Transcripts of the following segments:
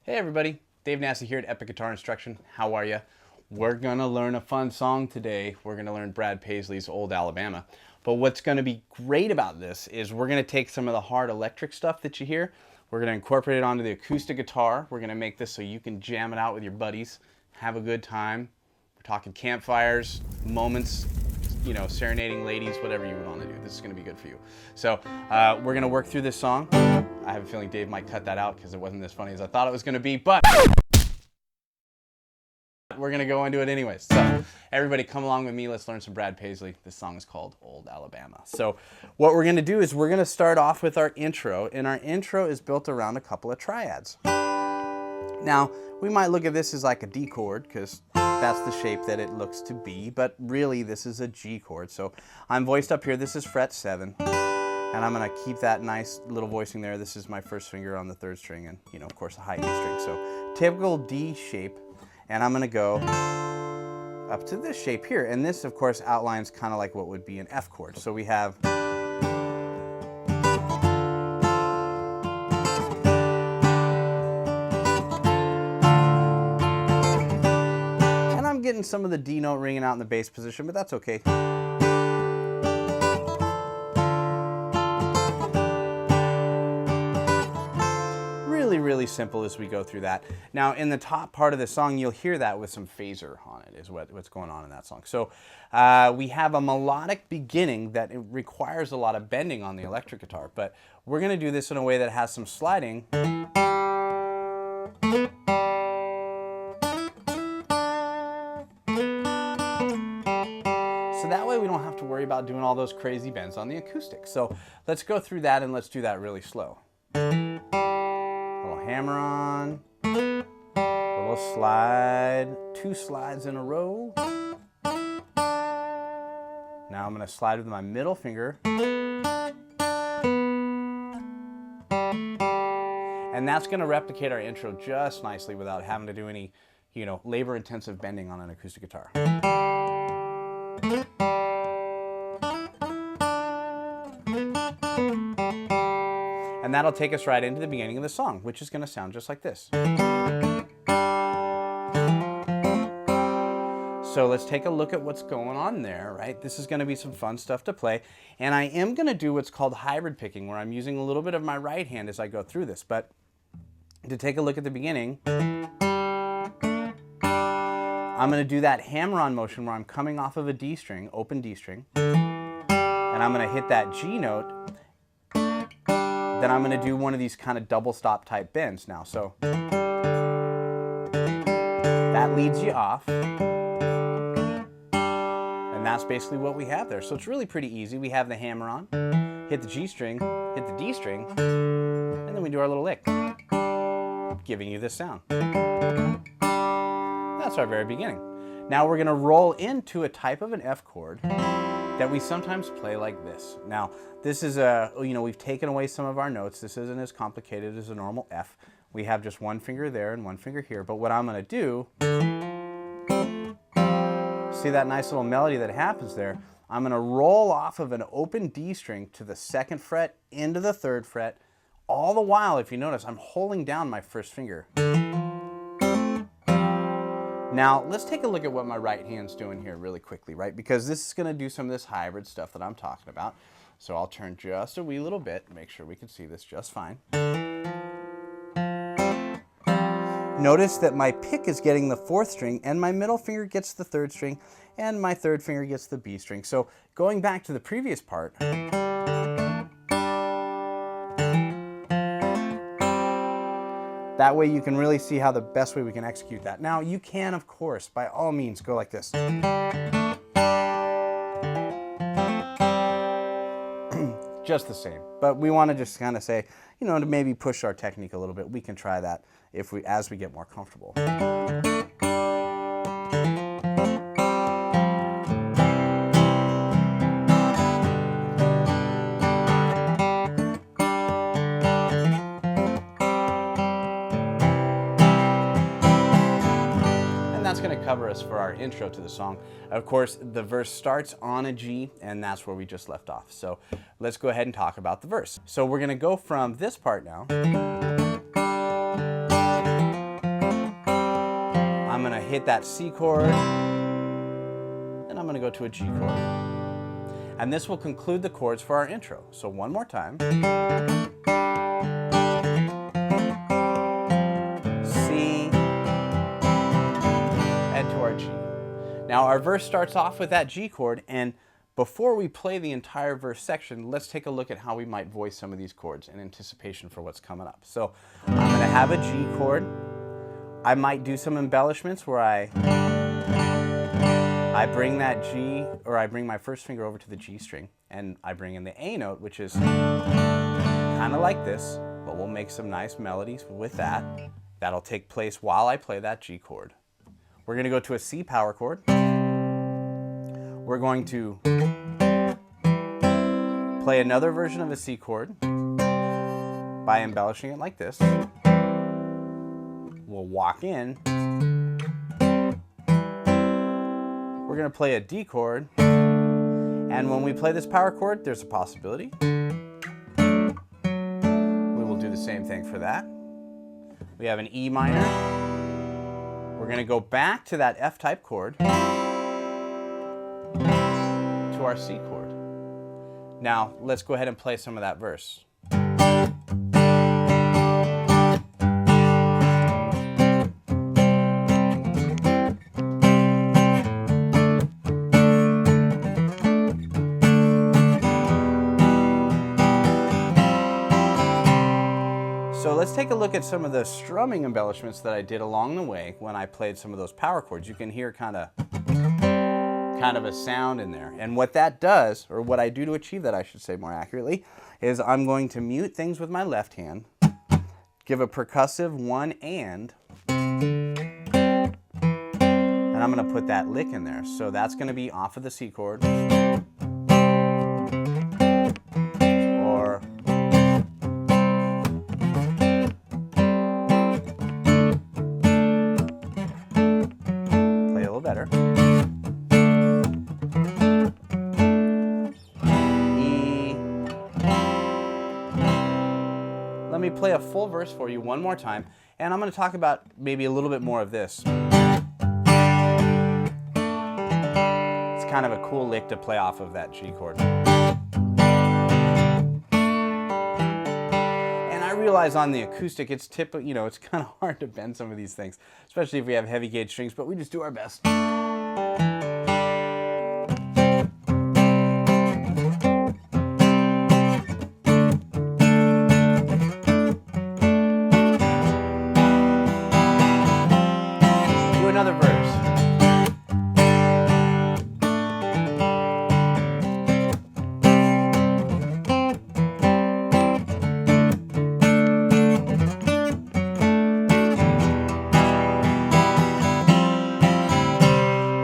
Hey everybody, Dave Nassi here at Epic Guitar Instruction. How are you? We're gonna learn a fun song today. We're gonna learn Brad Paisley's Old Alabama. But what's gonna be great about this is we're gonna take some of the hard electric stuff that you hear, we're gonna incorporate it onto the acoustic guitar. We're gonna make this so you can jam it out with your buddies, have a good time. We're talking campfires, moments, you know, serenading ladies, whatever you would want to do. This is going to be good for you. So we're going to work through this song. I have a feeling Dave might cut that out because it wasn't as funny as I thought it was going to be, but we're going to go into it anyways. So everybody come along with me. Let's learn some Brad Paisley. This song is called Old Alabama. So what we're going to do is we're going to start off with our intro, and our intro is built around a couple of triads. Now, we might look at this as like a D chord because that's the shape that it looks to be, but really this is a G chord. So I'm voiced up here. This is fret 7, and I'm going to keep that nice little voicing there. This is my first finger on the 3rd string and, you know, of course, a high E string. So typical D shape, and I'm going to go up to this shape here. And this, of course, outlines kind of like what would be an F chord. So we have... getting some of the D note ringing out in the bass position, but that's okay. Really simple as we go through that. Now in the top part of the song, you'll hear that with some phaser on it is what's going on in that song. So we have a melodic beginning that it requires a lot of bending on the electric guitar, but we're going to do this in a way that has some sliding. So that way we don't have to worry about doing all those crazy bends on the acoustic. So let's go through that, and let's do that really slow. A little hammer on, a little slide, 2 slides in a row. Now I'm going to slide with my middle finger. And that's going to replicate our intro just nicely without having to do any, you know, labor-intensive bending on an acoustic guitar. And that'll take us right into the beginning of the song, which is going to sound just like this. So let's take a look at what's going on there, right? This is going to be some fun stuff to play. And I am going to do what's called hybrid picking, where I'm using a little bit of my right hand as I go through this. But to take a look at the beginning, I'm going to do that hammer-on motion where I'm coming off of a D string, open D string, and I'm going to hit that G note. Then I'm going to do one of these kind of double stop type bends now. So that leads you off, and that's basically what we have there. So it's really pretty easy. We have the hammer on, hit the G string, hit the D string, and then we do our little lick, giving you this sound. That's our very beginning. Now we're going to roll into a type of an F chord that we sometimes play like this. Now, this is we've taken away some of our notes. This isn't as complicated as a normal F. We have just one finger there and one finger here. But what I'm going to do, see that nice little melody that happens there? I'm going to roll off of an open D string to the 2nd fret into the 3rd fret. All the while, if you notice, I'm holding down my 1st finger. Now, let's take a look at what my right hand's doing here really quickly, right? Because this is going to do some of this hybrid stuff that I'm talking about. So I'll turn just a wee little bit, make sure we can see this just fine. Notice that my pick is getting the 4th string, and my middle finger gets the 3rd string, and my 3rd finger gets the B string. So going back to the previous part, that way you can really see how the best way we can execute that. Now you can, of course, by all means, go like this. Just the same. But we want to just kind of say, you know, to maybe push our technique a little bit, we can try that as we get more comfortable. That's going to cover us for our intro to the song. Of course, the verse starts on a G, and that's where we just left off. So let's go ahead and talk about the verse. So we're going to go from this part now. hit that C chord, and I'm going to go to a G chord. And this will conclude the chords for our intro. So one more time. C, and to our G. Now our verse starts off with that G chord, and before we play the entire verse section, let's take a look at how we might voice some of these chords in anticipation for what's coming up. So I'm going to have a G chord. I might do some embellishments where I bring that G, or I bring my first finger over to the G string, and I bring in the A note, which is kind of like this, but we'll make some nice melodies with that. That'll take place while I play that G chord. We're going to go to a C power chord. We're going to play another version of a C chord by embellishing it like this. We'll walk in. We're going to play a D chord. And when we play this power chord, there's a possibility we will do the same thing for that. We have an E minor. We're going to go back to that F-type chord to our C chord. Now, let's go ahead and play some of that verse. So let's take a look at some of the strumming embellishments that I did along the way when I played some of those power chords. You can hear kind of a sound in there. And what that does, or what I do to achieve that, I should say more accurately, is I'm going to mute things with my left hand, give a percussive one and I'm going to put that lick in there. So that's going to be off of the C chord, or play a little better. Let me play a full verse for you one more time, and I'm going to talk about maybe a little bit more of this. It's kind of a cool lick to play off of that G chord. And I realize on the acoustic, it's it's kind of hard to bend some of these things, especially if we have heavy gauge strings, but we just do our best. Another verse.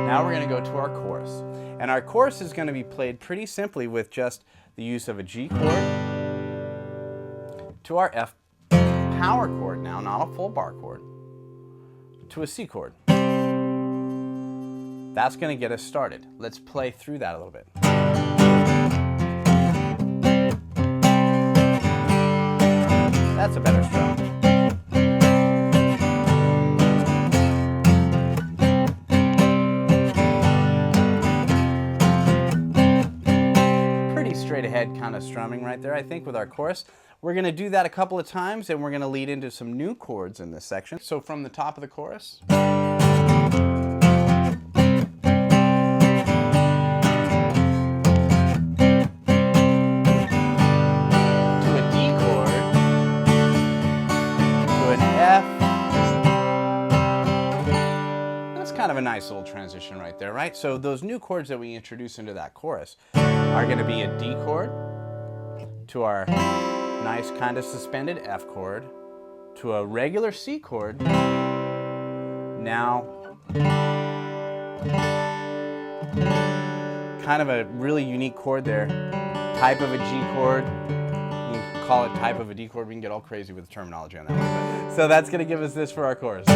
Now we're going to go to our chorus. And our chorus is going to be played pretty simply with just the use of a G chord to our F power chord now, not a full bar chord, to a C chord. That's going to get us started. Let's play through that a little bit. That's a better strum. Pretty straight ahead kind of strumming right there, I think, with our chorus. We're going to do that a couple of times, and we're going to lead into some new chords in this section. So from the top of the chorus, kind of a nice little transition right there, right? So those new chords that we introduce into that chorus are going to be a D chord to our nice kind of suspended F chord to a regular C chord. Now, kind of a really unique chord there. Type of a G chord. You can call it type of a D chord. We can get all crazy with the terminology on that one. So that's going to give us this for our chorus.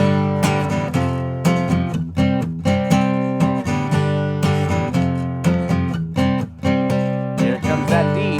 That D.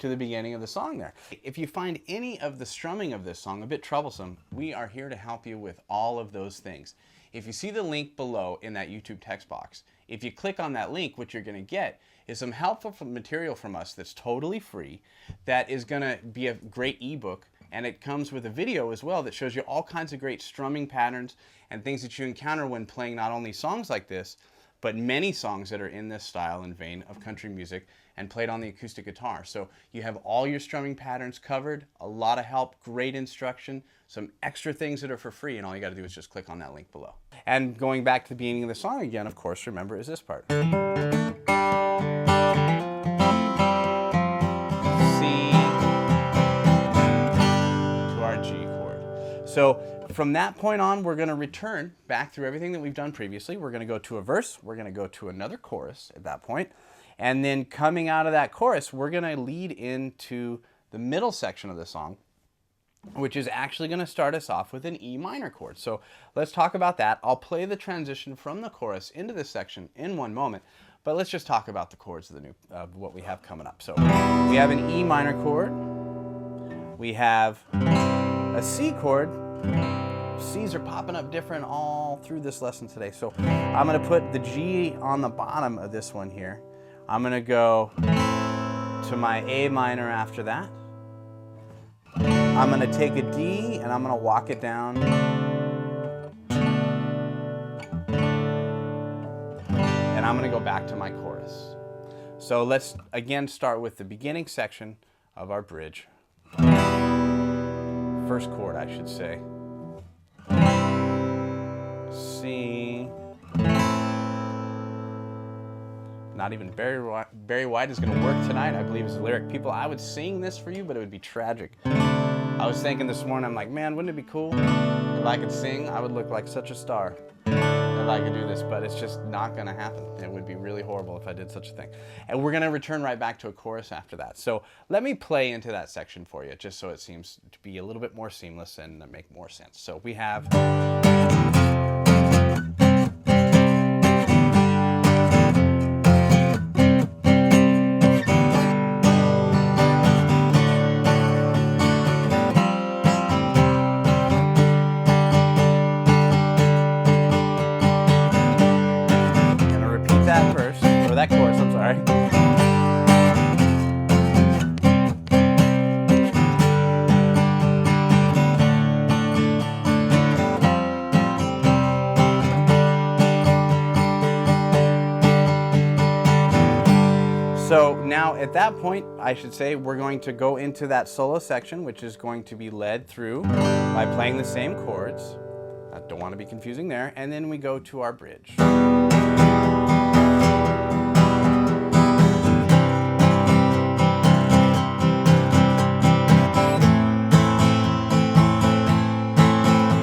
to the beginning of the song there. If you find any of the strumming of this song a bit troublesome, we are here to help you with all of those things. If you see the link below in that YouTube text box, if you click on that link, what you're going to get is some helpful material from us that's totally free, that is going to be a great ebook, and it comes with a video as well that shows you all kinds of great strumming patterns and things that you encounter when playing not only songs like this, but many songs that are in this style and vein of country music and played on the acoustic guitar. So you have all your strumming patterns covered, a lot of help, great instruction, some extra things that are for free, and all you got to do is just click on that link below. And going back to the beginning of the song again, of course, remember, is this part. So from that point on, we're going to return back through everything that we've done previously. We're going to go to a verse, we're going to go to another chorus at that point, and then coming out of that chorus, we're going to lead into the middle section of the song, which is actually going to start us off with an E minor chord. So let's talk about that. I'll play the transition from the chorus into this section in one moment, but let's just talk about the chords of what we have coming up. So we have an E minor chord, we have a C chord. C's are popping up different all through this lesson today. So I'm going to put the G on the bottom of this one here. I'm going to go to my A minor after that. I'm going to take a D and I'm going to walk it down. And I'm going to go back to my chorus. So let's again start with the beginning section of our bridge. First chord, I should say. C. Not even Barry White is going to work tonight, I believe is the lyric. People, I would sing this for you, but it would be tragic. I was thinking this morning, I'm like, man, wouldn't it be cool if I could sing? I would look like such a star if I could do this, but it's just not going to happen. It would be really horrible if I did such a thing. And we're going to return right back to a chorus after that. So let me play into that section for you, just so it seems to be a little bit more seamless and make more sense. So we have... that chorus, I'm sorry. So now at that point, I should say, we're going to go into that solo section, which is going to be led through by playing the same chords. I don't want to be confusing there. And then we go to our bridge.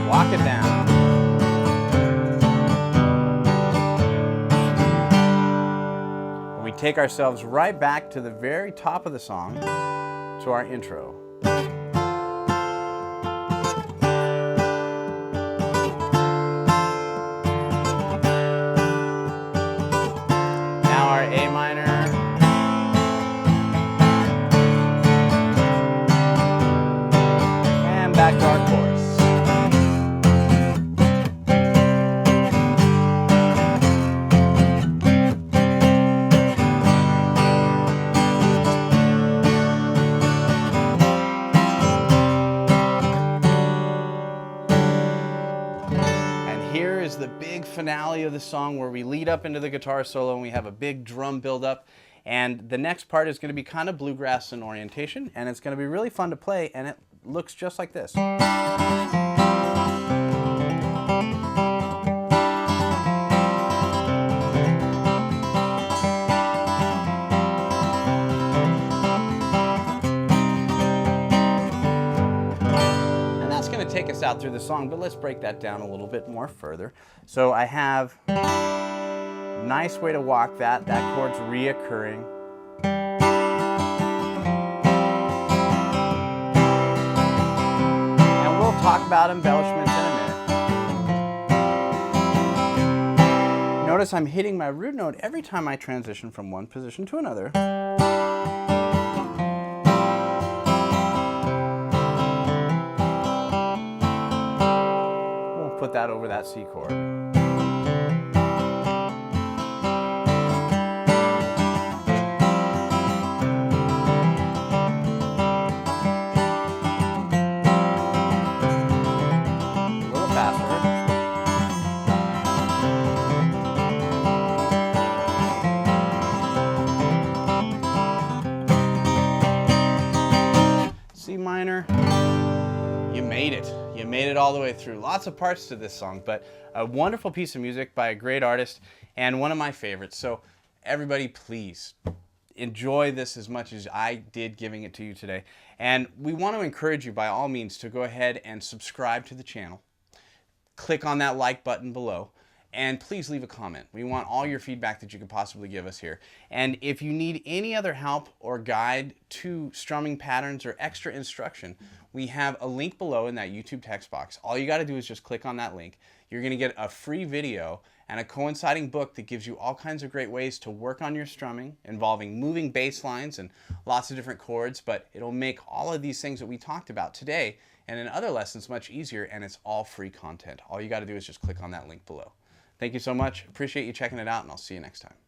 Walk it down. We take ourselves right back to the very top of the song, to our intro. Now our A minor. And back to our chorus. The big finale of the song where we lead up into the guitar solo and we have a big drum build up, and the next part is going to be kind of bluegrass in orientation, and it's going to be really fun to play, and it looks just like this. Take us out through the song, but let's break that down a little bit more further. So I have a nice way to walk that. That chord's reoccurring. And we'll talk about embellishments in a minute. Notice I'm hitting my root note every time I transition from one position to another. that over that C chord. A little faster. C minor. You made it. You made it all the way through. Lots of parts to this song, but a wonderful piece of music by a great artist and one of my favorites. So everybody, please enjoy this as much as I did giving it to you today. And we want to encourage you by all means to go ahead and subscribe to the channel. Click on that like button below. And please leave a comment. We want all your feedback that you could possibly give us here. And if you need any other help or guide to strumming patterns or extra instruction, we have a link below in that YouTube text box. All you got to do is just click on that link. You're going to get a free video and a coinciding book that gives you all kinds of great ways to work on your strumming, involving moving bass lines and lots of different chords, but it'll make all of these things that we talked about today and in other lessons much easier, and it's all free content. All you got to do is just click on that link below. Thank you so much. Appreciate you checking it out, and I'll see you next time.